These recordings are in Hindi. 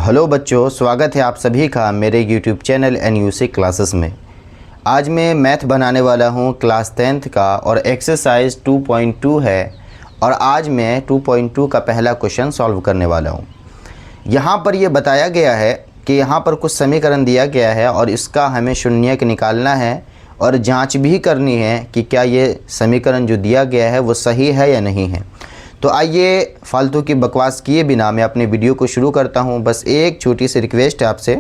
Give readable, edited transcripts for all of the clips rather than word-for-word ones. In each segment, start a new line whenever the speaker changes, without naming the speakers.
हेलो बच्चों, स्वागत है आप सभी का मेरे यूट्यूब चैनल NUC क्लासेस में। आज मैं मैथ बनाने वाला हूँ क्लास 10th का और एक्सरसाइज 2.2 है और आज मैं 2.2 का पहला क्वेश्चन सॉल्व करने वाला हूँ। यहाँ पर ये बताया गया है कि यहाँ पर कुछ समीकरण दिया गया है और इसका हमें शून्यक निकालना है और जाँच भी करनी है कि क्या ये समीकरण जो दिया गया है वो सही है या नहीं है। तो आइए फालतू की बकवास किए बिना मैं अपने वीडियो को शुरू करता हूं। बस एक छोटी सी रिक्वेस्ट है आपसे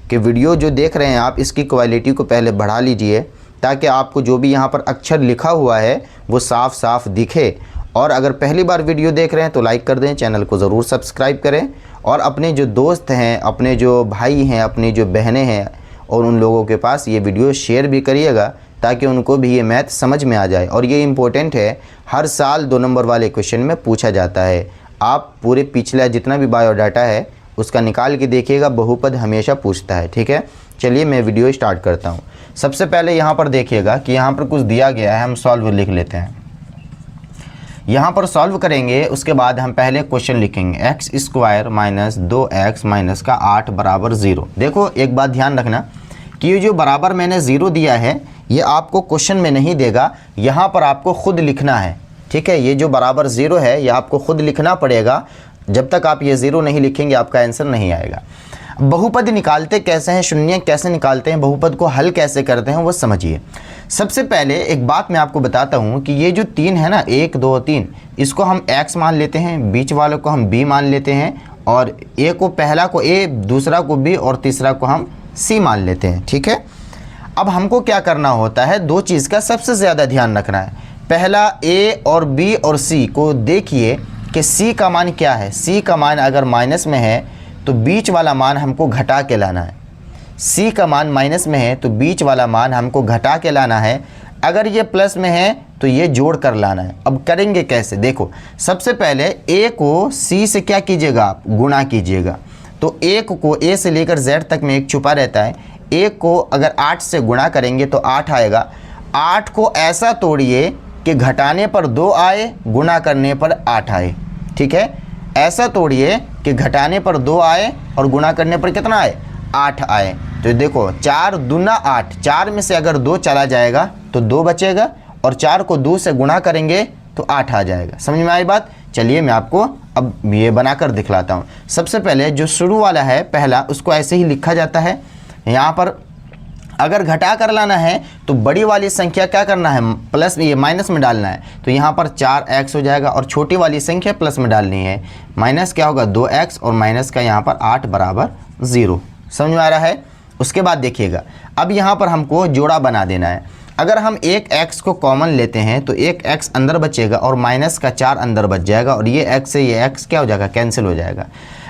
कि वीडियो जो देख रहे हैं आप, इसकी क्वालिटी को पहले बढ़ा लीजिए ताकि आपको जो भी यहां पर अक्षर लिखा हुआ है वो साफ साफ दिखे। और अगर पहली बार वीडियो देख रहे हैं तो लाइक कर दें, चैनल को ज़रूर सब्सक्राइब करें और अपने जो दोस्त हैं, अपने जो भाई हैं, अपनी जो बहनें हैं और उन लोगों के पास ये वीडियो शेयर भी करिएगा ताकि उनको भी ये मैथ समझ में आ जाए। और ये इम्पोर्टेंट है, हर साल 2 नंबर वाले क्वेश्चन में पूछा जाता है। आप पूरे पिछला जितना भी बायोडाटा है उसका निकाल के देखिएगा, बहुपद हमेशा पूछता है। ठीक है, चलिए मैं वीडियो स्टार्ट करता हूँ। सबसे पहले यहाँ पर देखिएगा कि यहाँ पर कुछ दिया गया है, हम सॉल्व लिख लेते हैं। यहाँ पर सॉल्व करेंगे, उसके बाद हम पहले क्वेश्चन लिखेंगे x² माइनस 2x माइनस का 8 बराबर 0। देखो एक बात ध्यान रखना कि ये जो बराबर मैंने 0 दिया है ये आपको क्वेश्चन में नहीं देगा, यहाँ पर आपको खुद लिखना है। ठीक है, ये जो बराबर 0 है ये आपको खुद लिखना पड़ेगा। जब तक आप ये 0 नहीं लिखेंगे आपका आंसर नहीं आएगा। बहुपद निकालते कैसे हैं, शून्य कैसे निकालते हैं, बहुपद को हल कैसे करते हैं वो समझिए। सबसे पहले एक बात मैं आपको बताता हूँ कि ये जो 3 है ना, 1 2 3, इसको हम x मान लेते हैं, बीच वालों को हम b मान लेते हैं और a को, पहला को a, दूसरा को b और तीसरा को हम c मान लेते हैं। ठीक है, अब हमको क्या करना होता है, दो चीज़ का सबसे ज़्यादा ध्यान रखना है। पहला a और b और c को देखिए कि c का मान क्या है। c का मान अगर माइनस में है तो बीच वाला मान हमको घटा के लाना है। c का मान माइनस में है तो बीच वाला मान हमको घटा के लाना है। अगर ये प्लस में है तो ये जोड़ कर लाना है। अब करेंगे कैसे, देखो सबसे पहले a को c से क्या कीजिएगा, आप गुणा कीजिएगा। तो 1 को a से लेकर z तक में 1 छुपा रहता है। 1 को अगर 8 से गुणा करेंगे तो 8 आएगा। 8 को ऐसा तोड़िए कि घटाने पर 2 आए, गुणा करने पर 8 आए। ठीक है, ऐसा तोड़िए कि घटाने पर 2 आए और गुणा करने पर कितना आए, 8 आए। तो देखो 4 दूना 8, 4 में से अगर 2 चला जाएगा तो 2 बचेगा और 4 को 2 से गुणा करेंगे तो 8 आ जाएगा। समझ में आई बात। चलिए मैं आपको अब ये बनाकर दिखलाता हूँ। सबसे पहले जो शुरू वाला है पहला, उसको ऐसे ही लिखा जाता है। यहाँ पर अगर घटा कर लाना है तो बड़ी वाली संख्या क्या करना है, प्लस ये माइनस में डालना है। तो यहाँ पर 4x हो जाएगा और छोटी वाली संख्या प्लस में डालनी है। माइनस क्या होगा, 2x और माइनस का यहाँ पर 8 बराबर 0। समझ में आ रहा है। उसके बाद देखिएगा, अब यहाँ पर हमको जोड़ा बना देना है। अगर हम एक x को कॉमन लेते हैं तो एक x अंदर बचेगा और माइनस का 4 अंदर बच जाएगा और ये x से ये x क्या हो जाएगा, कैंसिल हो जाएगा।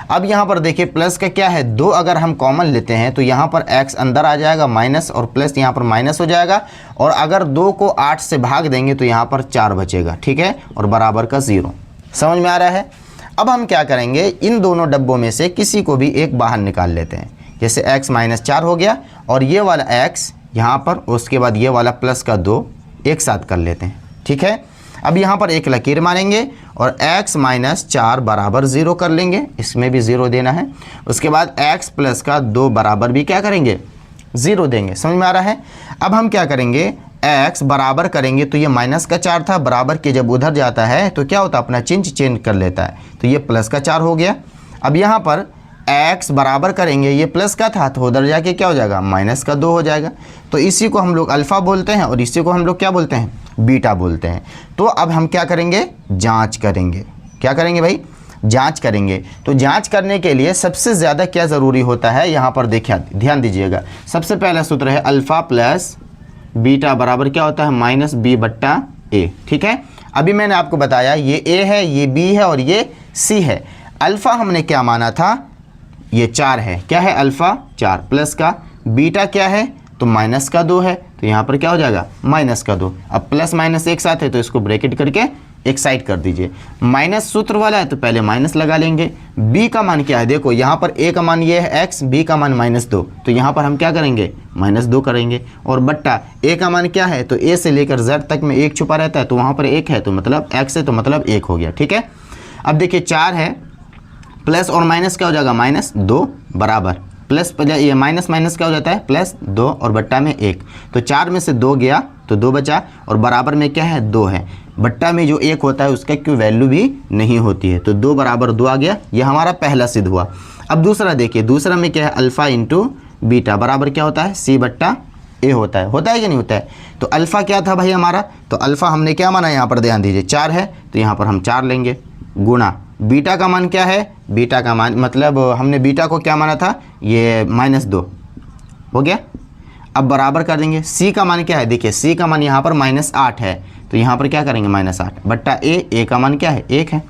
अब यहाँ पर देखिए प्लस का क्या है, 2 अगर हम कॉमन लेते हैं तो यहाँ पर x अंदर आ जाएगा, माइनस और प्लस यहाँ पर माइनस हो जाएगा। और अगर 2 को 8 से भाग देंगे तो यहाँ पर 4 बचेगा। ठीक है, और बराबर का 0। समझ में आ रहा है। अब हम क्या करेंगे, इन दोनों डब्बों में से किसी को भी एक बाहर निकाल लेते हैं। जैसे x माइनस 4 हो गया और ये वाला x यहाँ पर, उसके बाद ये वाला प्लस का 2 एक साथ कर लेते हैं। ठीक है, अब यहाँ पर एक लकीर मारेंगे और x माइनस 4 बराबर 0 कर लेंगे, इसमें भी 0 देना है। उसके बाद x प्लस का 2 बराबर भी क्या करेंगे, 0 देंगे। समझ में आ रहा है। अब हम क्या करेंगे, x बराबर करेंगे तो ये माइनस का 4 था, बराबर के जब उधर जाता है तो क्या होता है, अपना चिन्ह चेंज कर लेता है। तो ये प्लस का 4 हो गया। अब यहाँ पर x बराबर करेंगे, ये प्लस का था तो उधर जाके क्या हो जाएगा, माइनस का 2 हो जाएगा। तो इसी को हम लोग अल्फ़ा बोलते हैं और इसी को हम लोग क्या बोलते हैं, बीटा बोलते हैं। तो अब हम क्या करेंगे, जांच करेंगे। क्या करेंगे भाई, जांच करेंगे। तो जांच करने के लिए सबसे ज़्यादा क्या ज़रूरी होता है, यहाँ पर देखिए ध्यान दीजिएगा। सबसे पहला सूत्र है अल्फ़ा प्लस बीटा बराबर क्या होता है, माइनस b बट्टा a। ठीक है, अभी मैंने आपको बताया ये a है, ये b है और ये c है। अल्फ़ा हमने क्या माना था, ये 4 है। क्या है, अल्फ़ा 4 प्लस का बीटा क्या है, तो माइनस का 2 है। तो यहाँ पर क्या हो जाएगा, माइनस का 2। अब प्लस माइनस एक साथ है तो इसको ब्रैकेट करके एक साइड कर दीजिए। माइनस सूत्र वाला है तो पहले माइनस लगा लेंगे। b का मान क्या है, देखो यहाँ पर a का मान ये है x, b का मान -2, तो यहाँ पर हम क्या करेंगे, -2 करेंगे। और बट्टा a का मान क्या है, तो a से लेकर z तक में 1 छुपा रहता है तो वहाँ पर 1 है तो मतलब x है तो मतलब 1 हो गया। ठीक है, अब देखिए 4 है प्लस और माइनस क्या हो जाएगा, -2 बराबर प्लस ये माइनस माइनस क्या हो जाता है, +2 और बट्टा में 1। तो 4 में से 2 गया तो 2 बचा और बराबर में क्या है, 2 है। बट्टा में जो 1 होता है उसका कोई वैल्यू भी नहीं होती है, तो 2 बराबर 2 आ गया। ये हमारा पहला सिद्ध हुआ। अब दूसरा देखिए, दूसरा में क्या है, अल्फ़ा इंटू बीटा बराबर क्या होता है, C/A होता है कि नहीं होता है। तो अल्फ़ा क्या था भाई हमारा, तो अल्फ़ा हमने क्या माना, यहाँ पर ध्यान दीजिए 4 है तो यहाँ पर हम 4 लेंगे, गुणा बीटा का मान क्या है, बीटा का मान मतलब हमने बीटा को क्या माना था, ये -2 हो गया। अब बराबर कर देंगे, C का मान क्या है, देखिए C का मान यहाँ पर -8 है तो यहाँ पर क्या करेंगे, -8 बट्टा A का मान क्या है, 1 है।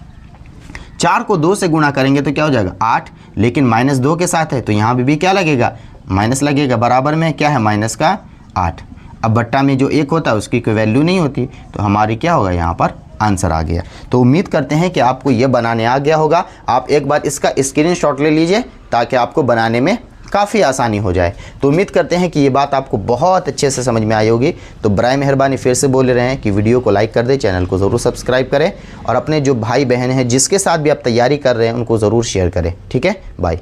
4 को 2 से गुणा करेंगे तो क्या हो जाएगा, 8, लेकिन -2 के साथ है तो यहाँ भी क्या लगेगा, माइनस लगेगा, बराबर में क्या है, -8। अब बट्टा में जो 1 होता है उसकी कोई वैल्यू नहीं होती, तो हमारी क्या होगा, यहाँ पर आंसर आ गया। तो उम्मीद करते हैं कि आपको ये बनाने आ गया होगा। आप एक बार इसका स्क्रीनशॉट ले लीजिए ताकि आपको बनाने में काफ़ी आसानी हो जाए। तो उम्मीद करते हैं कि ये बात आपको बहुत अच्छे से समझ में आई होगी। तो बराए मेहरबानी फिर से बोल रहे हैं कि वीडियो को लाइक कर दें, चैनल को ज़रूर सब्सक्राइब करें और अपने जो भाई बहन हैं जिसके साथ भी आप तैयारी कर रहे हैं उनको ज़रूर शेयर करें। ठीक है, बाय।